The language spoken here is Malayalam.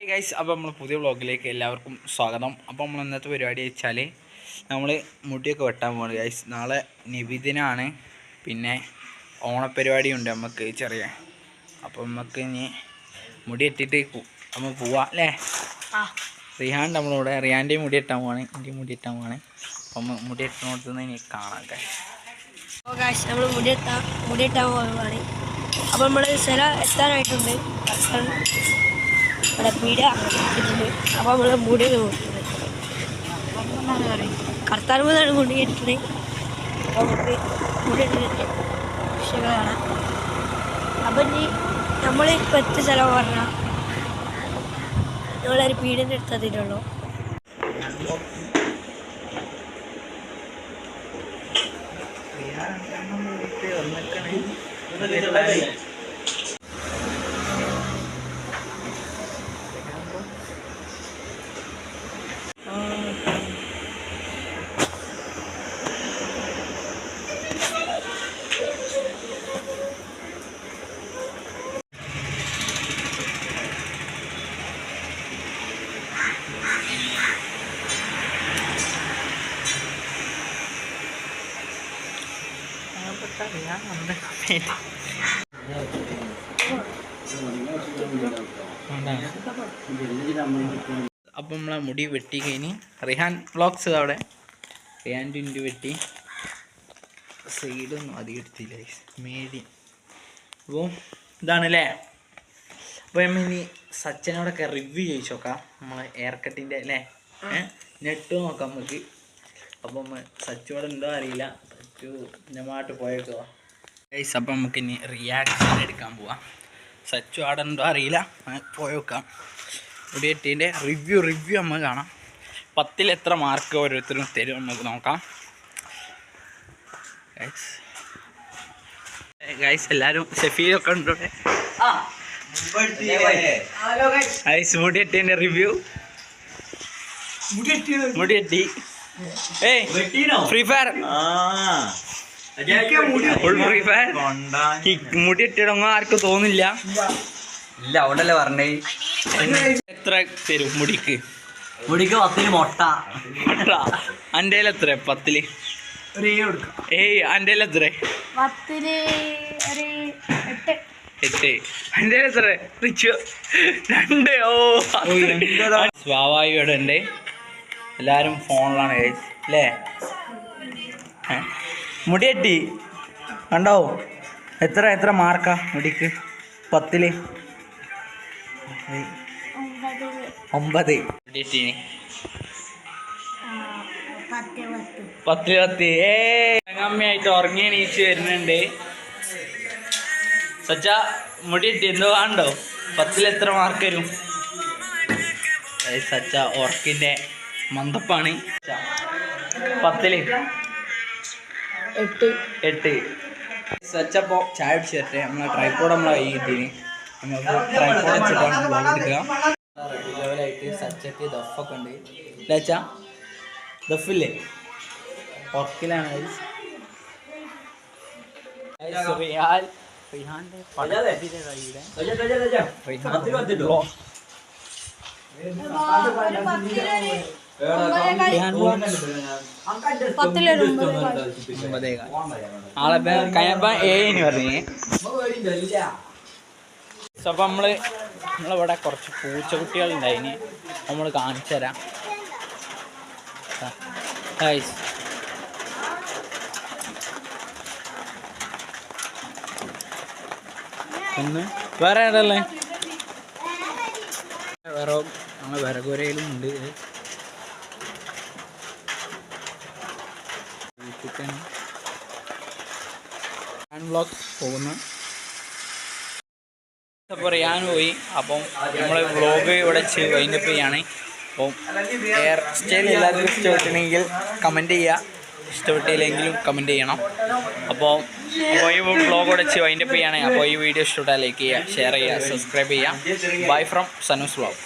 ഗൈസ്, അപ്പോൾ നമ്മൾ പുതിയ വ്ളോഗിലേക്ക് എല്ലാവർക്കും സ്വാഗതം. അപ്പോൾ നമ്മൾ ഇന്നത്തെ പരിപാടി വെച്ചാൽ നമ്മൾ മുടിയൊക്കെ വെട്ടാൻ പോകുന്നത് ഗൈസ്. നാളെ നബിദിനാണ്, പിന്നെ ഓണപ്പരിപാടിയുണ്ട് നമുക്ക് ചെറിയ. അപ്പോൾ നമുക്ക് ഇനി മുടി വെട്ടിയിട്ട് നമ്മൾ പോവാം അല്ലേ? റിഹാൻ നമ്മളിവിടെ റിഹാൻ്റെയും മുടി വെട്ടാൻ പോവാണ്, എൻ്റെയും മുടി വെട്ടാൻ പോവാണ്. അപ്പം മുടി വെട്ടുന്നിടത്തുനിന്ന് ഇനി കാണാം ഗൈസ്. നമ്മൾ മുടി വെട്ടാൻ പോവുകയാണ്. അപ്പോൾ നമ്മൾ സ്ഥലം എത്താനായിട്ടുണ്ട്. ഇവിടെ പീഡ ഇട്ടിട്ടുണ്ട്. അപ്പോൾ നമ്മൾ മുടിയൊക്കെ നോക്കുന്നത് കർത്താർമതാണ് മുടി കെട്ടിട്ട്. അപ്പോൾ നമുക്ക് മുടി ഇട്ടിട്ട് വിഷയങ്ങൾ കാണാം. അപ്പം ഇനി നമ്മളിപ്പോൾ എത്തിയ സ്ഥലം പറഞ്ഞാൽ നമ്മളൊരു പീഡിൻ്റെ അടുത്തെത്തിയിട്ടുള്ളൂ. അപ്പം നമ്മളെ മുടി വെട്ടി കഴിഞ്ഞ് റിഹാൻ വ്ളോഗ്സ് അവിടെ റിഹാൻ്റെ മുടി വെട്ടി സൈഡൊന്നും അധികം എടുത്തില്ല മീഡിയം. അപ്പോൾ ഇതാണല്ലേ. അപ്പോൾ നമ്മൾ ഇനി സച്ചിനോടൊക്കെ റിവ്യൂ ചോദിച്ചു നോക്കാം നമ്മളെ ഹെയർ കട്ടിൻ്റെ അല്ലേ, നെട്ട് നോക്കാം നമുക്ക്. അപ്പം സച്ചോടെ ഉണ്ടോ അറിയില്ല, സച്ചു ഞമായിട്ട് പോയേക്കോ ഗൈസ്. അപ്പം നമുക്ക് ഇനി റിയാക്ഷൻ എടുക്കാൻ പോവാം. സച്ചു അവിടെ ഉണ്ടോ അറിയില്ല, പോയേക്കാം. മുടി വെട്ടീൻ്റെ റിവ്യൂ നമ്മൾ കാണാം. 10ൽ എത്ര മാർക്ക് ഓരോരുത്തരും തരും നമുക്ക് നോക്കാം ഗൈസ്. എല്ലാവരും ഷെഫീലൊക്കെ ഉണ്ടോ ഗൈസ്? മുടി വെട്ടീൻ്റെ റിവ്യൂ. മുടി വെട്ടി ഫ്രീ ഫയർ ഫ്രീ ഫയർ മുടി ഇട്ടിടങ്ങോ ആർക്കും തോന്നില്ല. ഇല്ല അവിടല്ലേ പറഞ്ഞേ. എത്ര തരും മുടിക്ക്? 10ൽ മുട്ട. എൻ്റെ എത്ര 10ൽ? ഏയ് എൻ്റെ എത്ര? 8. എൻ്റെ എത്ര? 2. ഓ സ്വാഭാവികയുടെ ഉണ്ട്. എല്ലാവരും ഫോണിലാണ് അല്ലേ? മുടി വെട്ടി കണ്ടോ? എത്ര മാർക്കാ മുടിക്ക് 10ൽ? 9. 10. അമ്മയായിട്ട് ഉറങ്ങി എണീച്ച് വരുന്നുണ്ട്. സച്ച മുടി ഇട്ടി എന്തോ കാണണ്ടോ? 10ൽ എത്ര മാർക്ക് വരും? സച്ച ഉറക്കിൻ്റെ മന്ദപ്പാണ്. 10ൽ 8. സച്ചപ്പോൾ ചായ പിടിച്ച് തരട്ടെ. നമ്മളെ ട്രൈപ്പോഡ് നമ്മളെ കൈ കിട്ടീന്. നമുക്ക് ട്രൈപ്പോഡ് വെച്ചിട്ടാണ് ബ്ലോഗ് എടുക്കുക. റെഡി ലെവലായിട്ട് സച്ചക്ക് ദഫൊക്കെ ഉണ്ട്. ലച്ച ദഫില്ലേ? ഉറക്കിലാണ് റിഹാൻ്റെ പടത്തിൻ്റെ കയ്യിലെ ആളെ കഴിഞ്ഞപ്പോ ഏന് പറഞ്ഞേ. അപ്പൊ നമ്മളിവിടെ കുറച്ച് പൂച്ചക്കുട്ടികളുണ്ടായിന്, നമ്മൾ കാണിച്ചു തരാം. ഒന്ന് വേറെ ഏതല്ലേ? വേറെ നമ്മളെ വിറകുരയിലും ഉണ്ട്. വ്ളോഗ് പോകുന്നു. അപ്പോൾ റിയാൻ പോയി. അപ്പം നമ്മൾ വ്ളോഗ് ഇവിടെ വൈൻഡപ്പ് ചെയ്യാണ്. അപ്പം ഹെയർ സ്റ്റൈൽ എല്ലാവർക്കും ഇഷ്ടപ്പെട്ടിട്ടുണ്ടെങ്കിൽ കമൻറ്റ് ചെയ്യുക, ഇഷ്ടപ്പെട്ടില്ലെങ്കിലും കമൻറ്റ് ചെയ്യണം. അപ്പോൾ ഈ വ്ളോഗ് ഇവിടെ വൈൻഡപ്പ് ചെയ്യാണ്. അപ്പോൾ ഈ വീഡിയോ ഇഷ്ടപ്പെട്ടാൽ ലൈക്ക് ചെയ്യുക, ഷെയർ ചെയ്യുക, സബ്സ്ക്രൈബ് ചെയ്യുക. Bye from Sanoos vlog.